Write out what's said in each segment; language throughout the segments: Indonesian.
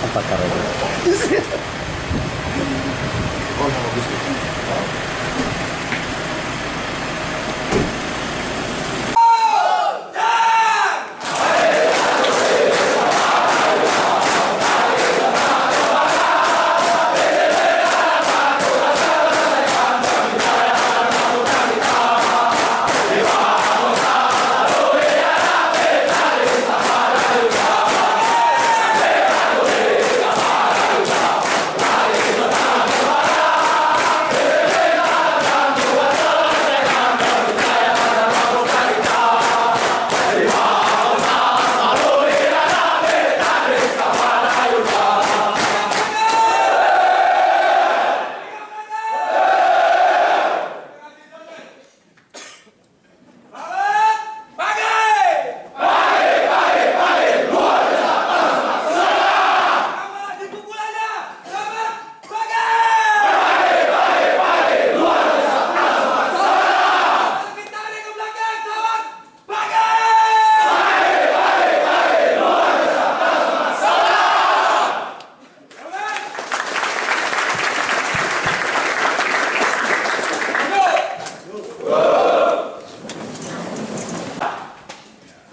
Apa caranya? Oh, bagus.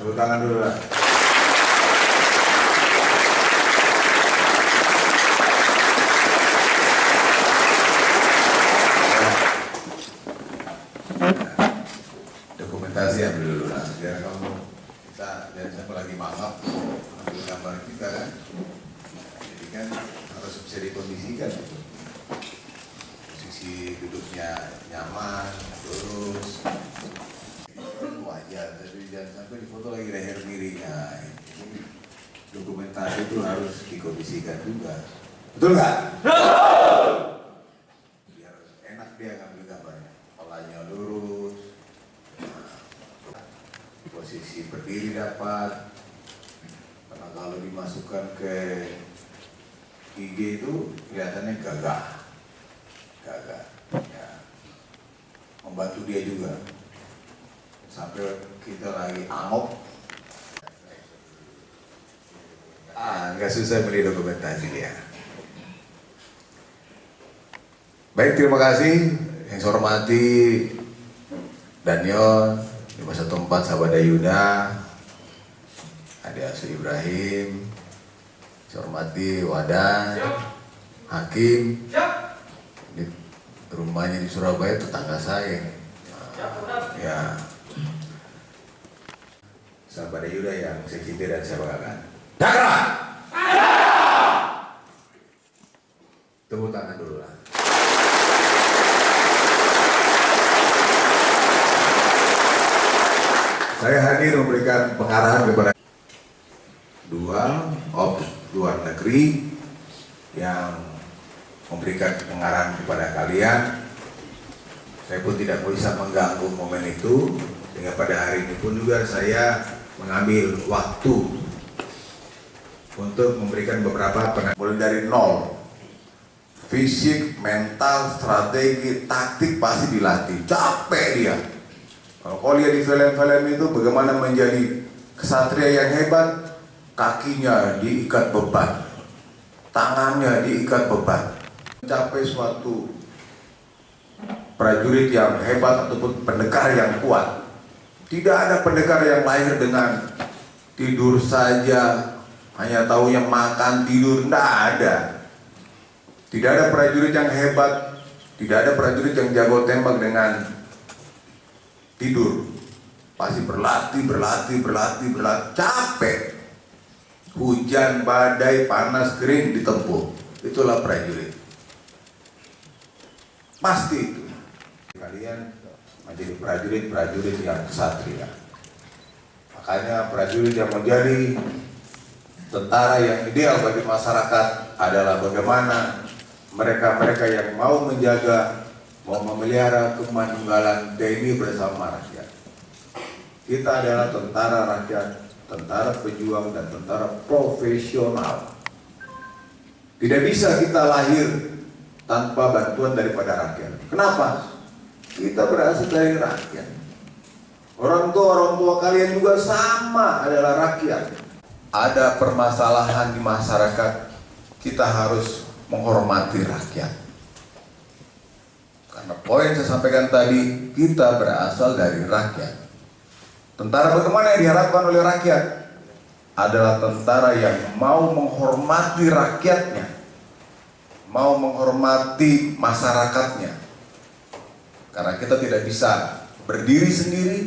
Tepuk tangan dulu lah. Dokumentasi ambil dulu lah, biar kamu biar siapa lagi mangap ambil gambar kita kan. Jadi kan harus bisa dikondisikan gitu. Posisi duduknya nyaman, lurus. Wajar, tapi jangan sampai difoto lagi leher kirinya. Dokumentasi itu harus dikondisikan juga. Betul nggak? Biar enak dia ngambil gambarnya. Kepalanya lurus, posisi berdiri dapat. Karena kalau dimasukkan ke IG itu kelihatannya gagah. Ya. Membantu dia juga. Sampai kita lagi angop, nggak susah beli dokumentasi dia. Baik, terima kasih. Yang saya hormati Daniel 514 Sabada Yuda, Adi Asu Ibrahim, saya hormati Wadan, Hakim, di rumahnya di Surabaya, tetangga saya. Ya. Sabada Yuda yang saya cintai dan saya banggakan. Dakra! Tepuk tangan dulu lah. Saya hadir memberikan pengarahan kepada dua Ops luar negeri yang memberikan pengarahan kepada kalian. Saya pun tidak bisa mengganggu momen itu, sehingga pada hari ini pun juga saya mengambil waktu untuk memberikan beberapa penelitian mulai dari nol. Fisik, mental, strategi, taktik pasti dilatih. Capek dia. Kalau kau lihat di film-film itu bagaimana menjadi kesatria yang hebat, kakinya diikat beban, tangannya diikat beban. Mencapai suatu prajurit yang hebat ataupun pendekar yang kuat. Tidak ada pendekar yang lahir dengan tidur saja, hanya tahunya makan tidur, tidak ada. Tidak ada prajurit yang hebat, tidak ada prajurit yang jago tembak dengan tidur. Pasti berlatih, capek. Hujan, badai, panas, kering ditempuh. Itulah prajurit. Pasti itu. Kalian menjadi prajurit yang kesatria. Makanya prajurit yang menjadi tentara yang ideal bagi masyarakat adalah bagaimana mereka yang mau menjaga, mau memelihara kemanunggalan TNI bersama rakyat. Kita adalah tentara rakyat, tentara pejuang, dan tentara profesional. Tidak bisa kita lahir tanpa bantuan daripada rakyat. Kenapa? Kita berasal dari rakyat. Orang tua kalian juga sama, adalah rakyat. Ada permasalahan di masyarakat, kita harus menghormati rakyat. Karena poin saya sampaikan tadi, kita berasal dari rakyat. Tentara bagaimana yang diharapkan oleh rakyat? Adalah tentara yang mau menghormati rakyatnya, mau menghormati masyarakatnya. Karena kita tidak bisa berdiri sendiri,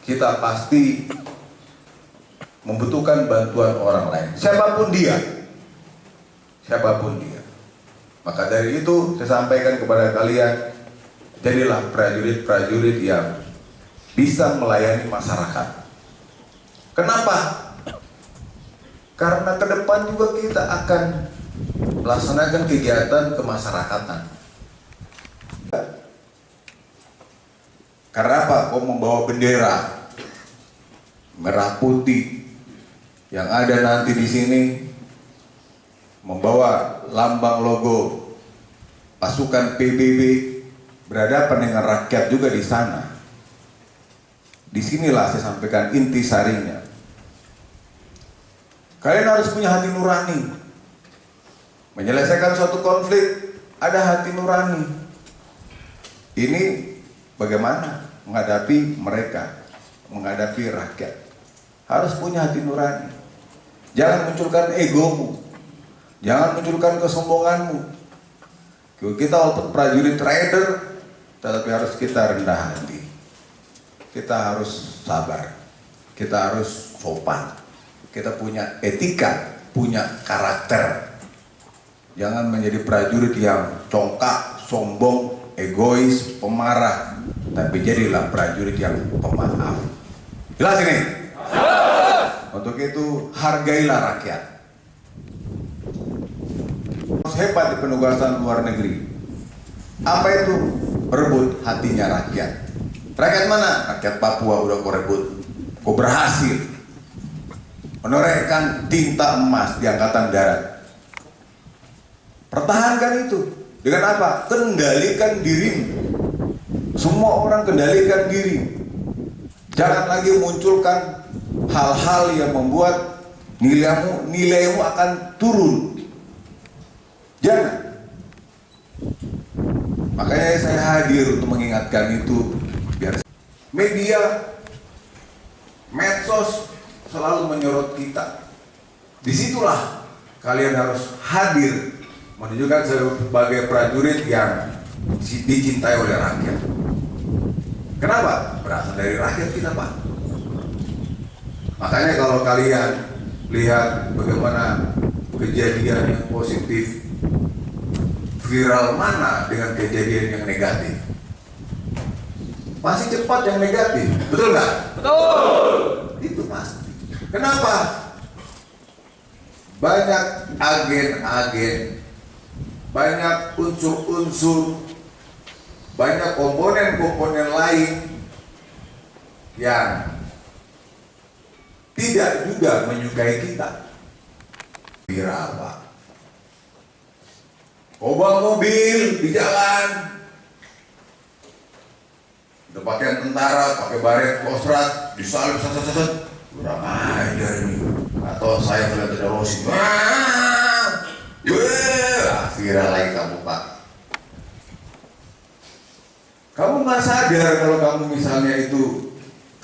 kita pasti membutuhkan bantuan orang lain, siapapun dia. Maka dari itu saya sampaikan kepada kalian, jadilah prajurit-prajurit yang bisa melayani masyarakat. Kenapa? Karena ke depan juga kita akan melaksanakan kegiatan kemasyarakatan. Karena apa? Kau membawa bendera merah putih yang ada nanti di sini, membawa lambang logo pasukan PBB, berhadapan dengan rakyat juga di sana. Disinilah saya sampaikan inti sarinya. Kalian harus punya hati nurani. Menyelesaikan suatu konflik, ada hati nurani. Ini bagaimana menghadapi mereka, menghadapi rakyat. Harus punya hati nurani. Jangan munculkan egomu, jangan munculkan kesombonganmu. Kita walaupun prajurit trader, tetapi harus kita rendah hati. Kita harus sabar, kita harus sopan, kita punya etika, punya karakter. Jangan menjadi prajurit yang congkak, sombong, egois, pemarah, tapi jadilah prajurit yang pemaaf. Jelas ini? Untuk itu hargailah rakyat. Hebat di penugasan luar negeri. Apa itu? Berebut hatinya rakyat. Rakyat mana? Rakyat Papua udah kau rebut. Kau berhasil menorehkan tinta emas di Angkatan Darat. Pertahankan itu. Dengan apa? Kendalikan dirimu. Semua orang kendalikan diri. Jangan lagi munculkan hal-hal yang membuat nilaimu akan turun. Jangan. Makanya saya hadir untuk mengingatkan itu. Biar media, medsos selalu menyorot kita. Disitulah kalian harus hadir, menunjukkan sebagai prajurit yang dicintai oleh rakyat. Kenapa? Berasal dari rakyat kita, Pak. Makanya kalau kalian lihat bagaimana kejadian yang positif viral mana dengan kejadian yang negatif, pasti cepat yang negatif, betul nggak? Betul. Itu pasti. Kenapa? Banyak agen-agen, banyak unsur-unsur, banyak komponen-komponen lain yang tidak juga menyukai kita. Viral, Pak. Kau bawa mobil di jalan, udah pakaian tentara, pakai baret, kostrat, disalib, sat. Kurang ajar ini. Atau saya melihat ada Rosi. Viral lagi kamu, Pak. Kamu nggak sadar kalau kamu misalnya itu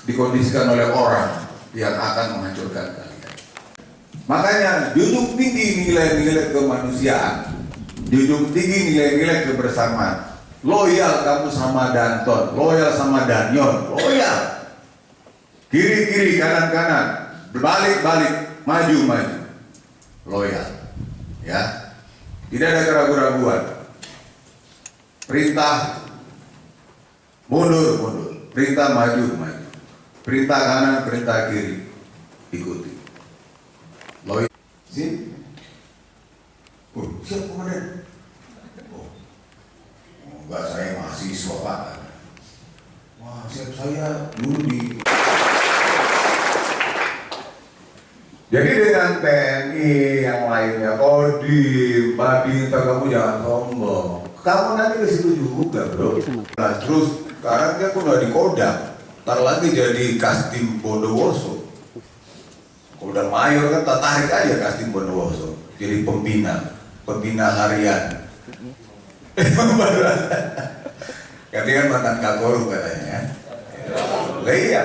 dikondisikan oleh orang yang akan menghancurkan kalian. Makanya junjung tinggi nilai-nilai kemanusiaan, junjung tinggi nilai-nilai kebersamaan. Loyal kamu sama Danton, loyal sama Danyon, loyal. Kiri-kiri, kanan-kanan, berbalik-balik, maju-maju, loyal. Ya, tidak ada keraguan-raguan. Perintah mundur, perintah maju. Perintah kanan, perintah kiri, ikuti. Loyal. Sini. Siap komandan. Oh, enggak, saya mah mahasiswa Pak. Wah, siap saya dulu di. Jadi dengan TNI yang lainnya, Kodim, Babinsa, kamu jangan sombong. Kamu nanti ke situ juga, bro. Nah, terus sekarang dia pun udah di Kodam, ntar lagi jadi Kasdim Bondowoso. Udah mayor kan, tarik aja Kasdim Bondowoso, jadi pembina harian. Katanya kan mantan Kakorum katanya. Lah iya.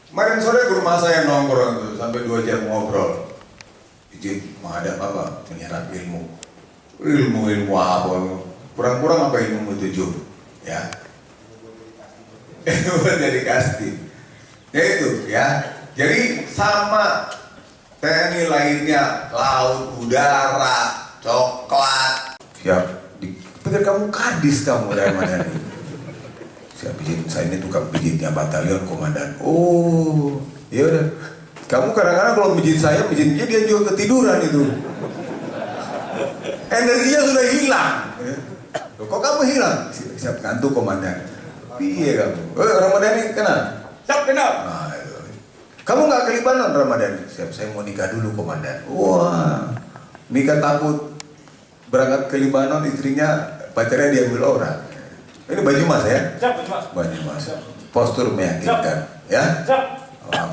Kemarin sore ke rumah saya nongkrong tuh sampai 2 jam ngobrol. Izin menghadap apa? Menyerap ilmu. Ilmu apa? Kurang-kurang apa ilmu 7? Ya. Jadi Kasdim. Ya itu ya. Jadi sama TNI lainnya, laut, udara, coklat. Siap. Pikir kamu kadis kamu dari mana nih? Siap izin, saya ini tukang pijitnya batalion komandan. Oh, ya udah. Kamu kadang-kadang kalau pijit saya, pijitnya dia juga ketiduran itu. Energinya sudah hilang. Loh, kok kamu hilang? Siap ngantuk komandan. Iya kamu. Ramadhani kenal? Siap kenal. Nah, itu. Kamu nggak ke Libanon Ramadhani? Siap, saya mau nikah dulu komandan. Wah, nikah takut berangkat ke Libanon, istrinya pacarnya diambil orang. Ini baju mas ya? Siap, baju mas. Baju mas. Postur meyakinkan. Ya? Siap.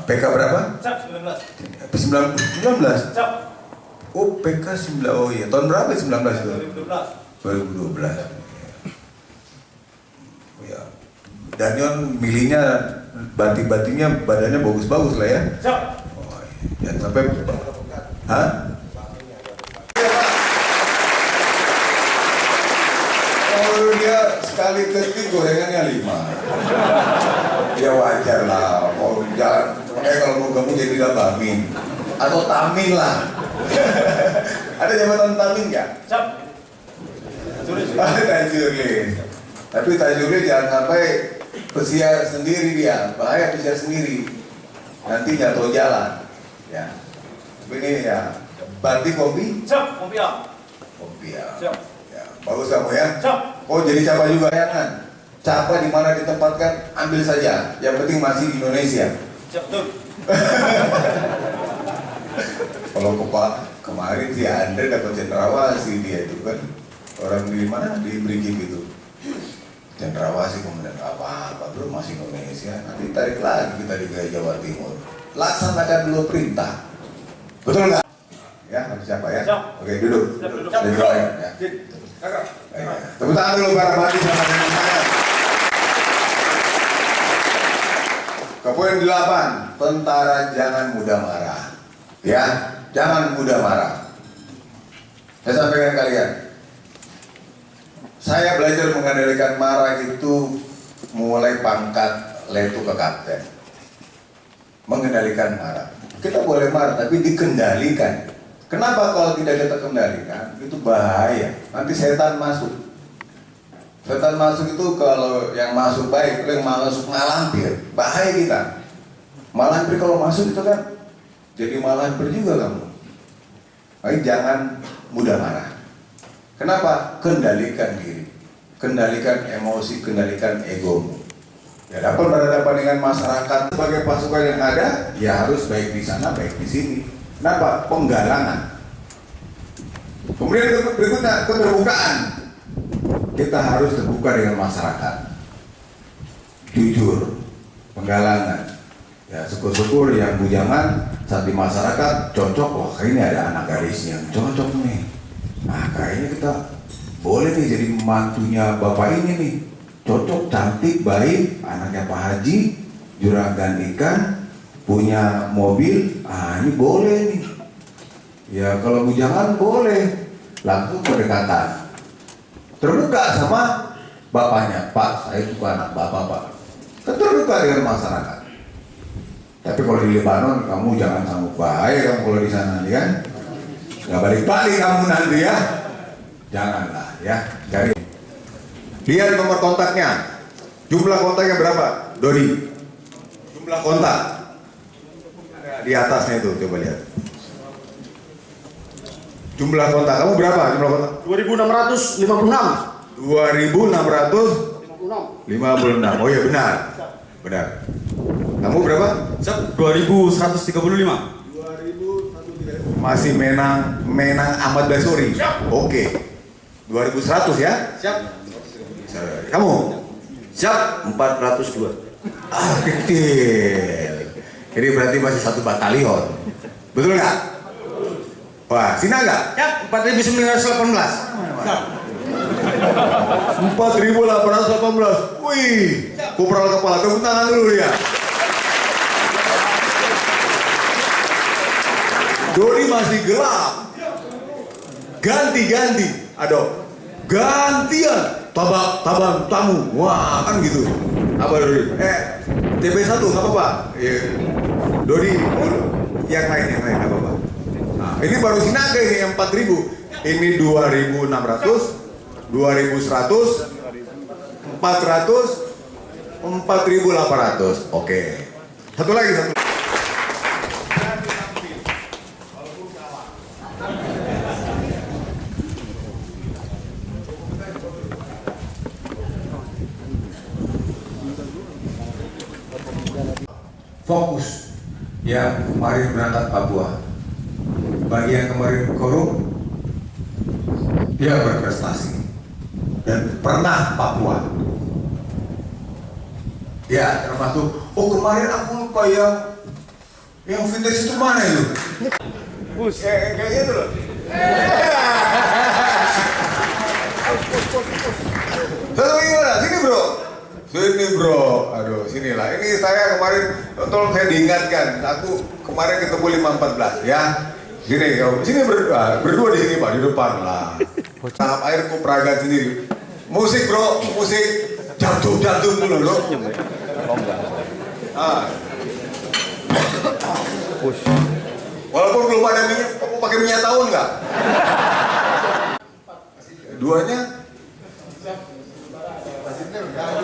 PK berapa? Siap, 19. 19? Siap. Oh PK 19, oh iya. Tahun berapa 19 itu? 2012. 2012. Ya. Danion milihnya batik-batiknya badannya bagus-bagus lah ya? Siap. Oh, iya. Jangan sampai... Hah? Oh dia sekali ketik gorengannya 5. Ya wajar lah. Oh jangan. Kalau mau kamu jadi Bamin atau Tamin lah. Ada jabatan Tamin nggak? Siap. Ada Tajurli. Tapi Tajurli jangan sampai pesiar sendiri dia. Bahaya pesiar sendiri. Nanti jatuh jalan. Ya. Ini ya. Banti kopi? Siap, kopi ya. Kopi ya. Siap. Bagus kamu ya? Siap. Oh jadi capa juga jangan. Capa di mana ditempatkan ambil saja. Yang penting masih di Indonesia. Siap betul. Kalau kemarin si Andre dapat cendrawasih dia itu kan orang di mana di Brigif itu. Cendrawasih kemudian apa belum masih Indonesia. Nanti tarik lagi kita di Jawa Timur. Laksanakan dulu perintah. Betul nggak? Ya harus siapa ya? Siap. Oke duduk. Siap, duduk. Dan doa ya. Tepuk tangan dulu para mati sama dengan saya. Kepoin 8, tentara jangan mudah marah. Ya, jangan mudah marah. Saya sampaikan kalian. Saya belajar mengendalikan marah itu mulai pangkat letu ke kapten. Mengendalikan marah. Kita boleh marah tapi dikendalikan. Kenapa kalau tidak kita kendalikan? Itu bahaya. Nanti setan masuk. Setan masuk itu kalau yang masuk baik, kalau yang masuk malampir, bahaya kita. Malampir kalau masuk itu kan jadi malampir juga kamu. Baik, jangan mudah marah. Kenapa? Kendalikan diri. Kendalikan emosi, kendalikan egomu. Ya dapat berhadapan dengan masyarakat sebagai pasukan yang ada, ya harus baik di sana, baik di sini. Kenapa? Penggalangan. Kemudian berikutnya keterbukaan. Kita harus terbuka dengan masyarakat. Jujur, penggalangan. Ya syukur-syukur yang bujangan saat di masyarakat cocok. Wah kayaknya ada anak gadisnya cocok nih. Nah kayaknya kita boleh nih jadi mantunya bapak ini nih. Cocok, cantik, baik, anaknya Pak Haji, juragan ikan, punya mobil, ini boleh nih. Ya kalau bujangan boleh, langsung pendekatan. Terbuka sama bapaknya, Pak, saya suka anak bapak, Pak. Terbuka dengan masyarakat. Tapi kalau di Lebanon, kamu jangan sanggup bahaya kamu kalau di sana, ya kan? Gak balik-balik kamu nanti ya. Janganlah ya, cari. Lihat nomor kontaknya. Jumlah kontaknya berapa? Dodi. Jumlah kontak. Di atasnya itu, coba lihat. Jumlah kontak kamu berapa? Jumlah kontak? 2656. 2.656. Oh iya benar. Benar. Kamu berapa? Siap. 2135. Masih Menang Ahmad Basuri. Oke. 2100 ya? Siap. Kamu? Siap. 402. Ah, kecil. Ini berarti masih satu batalion. Betul nggak? Wah, sini nggak? Siap. 4918. Siap. 4.818. Wih, Kopral kepala, tepuk tangan dulu ya. Dodi masih gelap. Ganti. Aduh, gantian. Tabang tamu. Wah, kan gitu. Apa Dodi? TP1 nggak apa-apa. Dodi, yang lain nggak apa-apa. Nah, ini baru Sinaga ini yang 4.000. Ini 2.600. 2.100, 400, 4.800. Oke. Satu lagi. Fokus yang kemarin berangkat Papua. Bagi yang kemarin korup, dia berprestasi. Dan pernah Papua. Ya, termasuk. Oh, kemarin aku lupa yang vintage itu mana itu? Kayak gitu loh. Satu lagi mana? Sini bro. Sini bro. Aduh, sinilah. Ini saya kemarin, tolong saya diingatkan. Aku kemarin ketemu 514 ya. Sini berdua di sini Pak, di depan lah. Tahap airku peragaan sendiri. Musik bro, musik jatuh dulu bro. Walaupun belum ada minyak, kamu pakai minyak tahun nggak? Duanya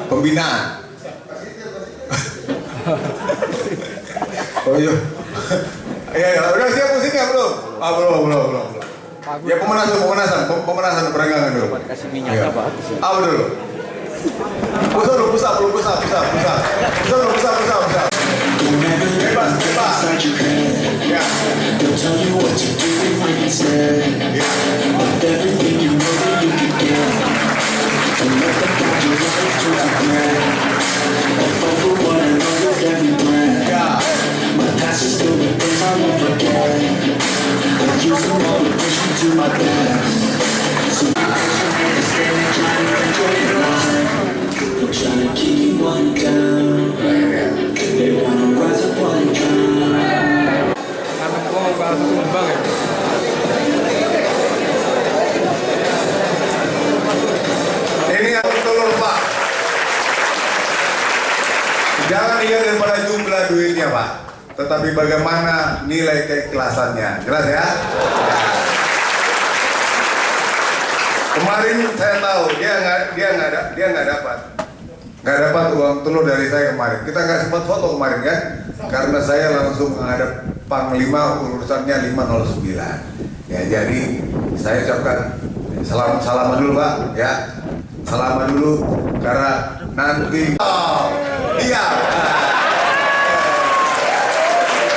pembinaan. Oh iya. Ya, udah siap musiknya belum? Belum. Ya pemanasan perenggangan dulu. Kasih minyaknya bagus. Apa dulu? Pusat. Bebas. Ya. They'll tell you what to do like it's said. But everything you know that you can get. And let them guide your life towards regret. I'll fight for what I know with every breath. Ya. My past is filled with things I won't forget. I use them all to push me to my best. So understand and try to enjoy your life. They're trying to keep you one down. They wanna rise up while you drown. Ini yang betul Pak. Jangan lihat daripada jumlah duitnya Pak, tetapi bagaimana nilai keikhlasannya. Jelas ya? Kemarin saya tahu dia nggak dapat uang telur dari saya kemarin. Kita nggak sempat foto kemarin kan? Karena saya langsung menghadap Panglima urusannya 509. Ya jadi saya ucapkan salaman dulu Pak ya. Salaman dulu karena nanti iya.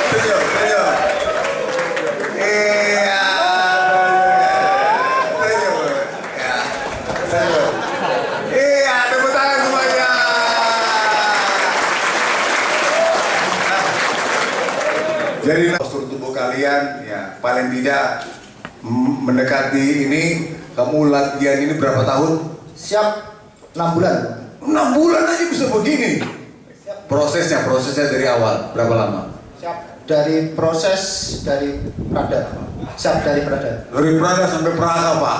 Senyum. Iya. Senyum. Iya, tepuk tangan semuanya. Jadi postur tubuh kalian ya paling tidak mendekati ini. Kamu latihan ini berapa tahun? Siap 6 bulan. 6 bulan aja bisa begini. Prosesnya dari awal berapa lama? Siap dari Prada. Siap dari Prada. Dari Prada sampai Praga Pak.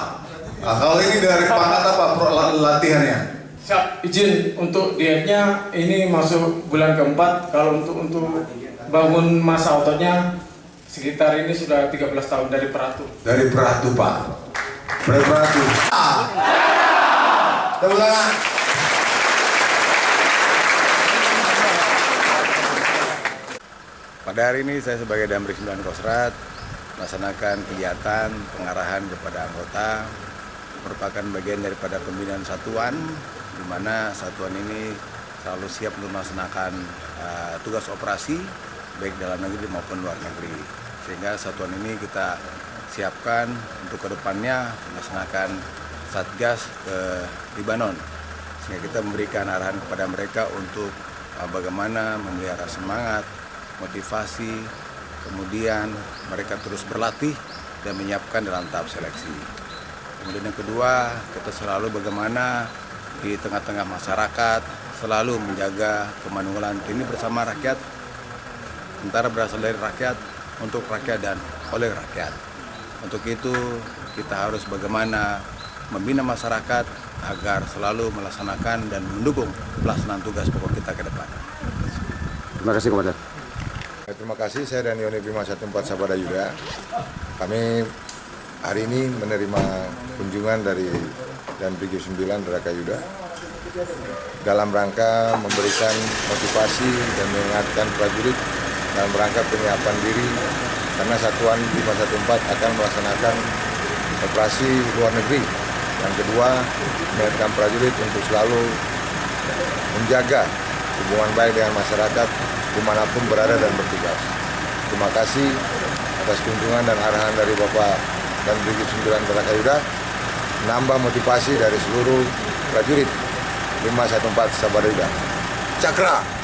Nah, kalau ini dari pangkat apa latihannya? Siap, izin untuk dietnya ini masuk bulan keempat. Kalau untuk bangun masa ototnya sekitar ini sudah 13 tahun dari Peratu. Dari Peratu Pak. Dari Peratu. Tepuk tangan. Pada hari ini saya sebagai Damri 9 Kostrat melaksanakan kegiatan pengarahan kepada anggota merupakan bagian daripada pembinaan satuan, di mana satuan ini selalu siap untuk melaksanakan tugas operasi baik dalam negeri maupun luar negeri. Sehingga satuan ini kita siapkan untuk kedepannya melaksanakan Satgas ke Libanon. Sehingga kita memberikan arahan kepada mereka untuk bagaimana memelihara semangat, motivasi, kemudian mereka terus berlatih dan menyiapkan dalam tahap seleksi. Kemudian yang kedua, kita selalu bagaimana di tengah-tengah masyarakat selalu menjaga kemanunggalan ini bersama rakyat, antara berasal dari rakyat, untuk rakyat dan oleh rakyat. Untuk itu kita harus bagaimana membina masyarakat agar selalu melaksanakan dan mendukung pelaksanaan tugas pokok kita ke depan. Terima kasih, Komandan. Terima kasih, saya dan Yoni Bima 14 Sabada Yuda. Kami hari ini menerima kunjungan dari dan Brigif 9 Neraka Yuda dalam rangka memberikan motivasi dan mengingatkan prajurit dalam rangka penyiapan diri karena Satuan 514 akan melaksanakan operasi luar negeri. Yang kedua, mengingatkan prajurit untuk selalu menjaga hubungan baik dengan masyarakat dimanapun berada dan bertugas. Terima kasih atas kunjungan dan arahan dari Bapak dan Brigif 9 Neraka Yuda, menambah motivasi dari seluruh prajurit 514 Sabada Yuda. Cakra!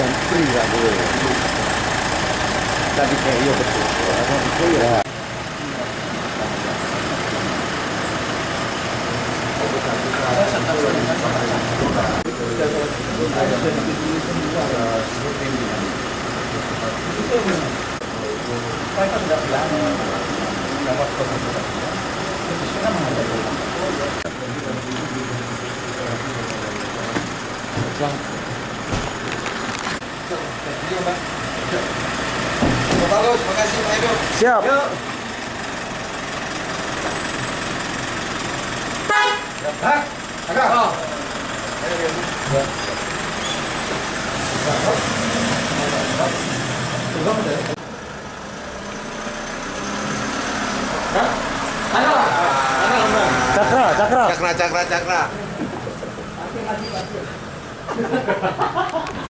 Dan free nggak boleh. Tadi kayak iya betul. Apa itu ya? Bagus, makasih Pak Edo. Siap. Cakra. Cakra.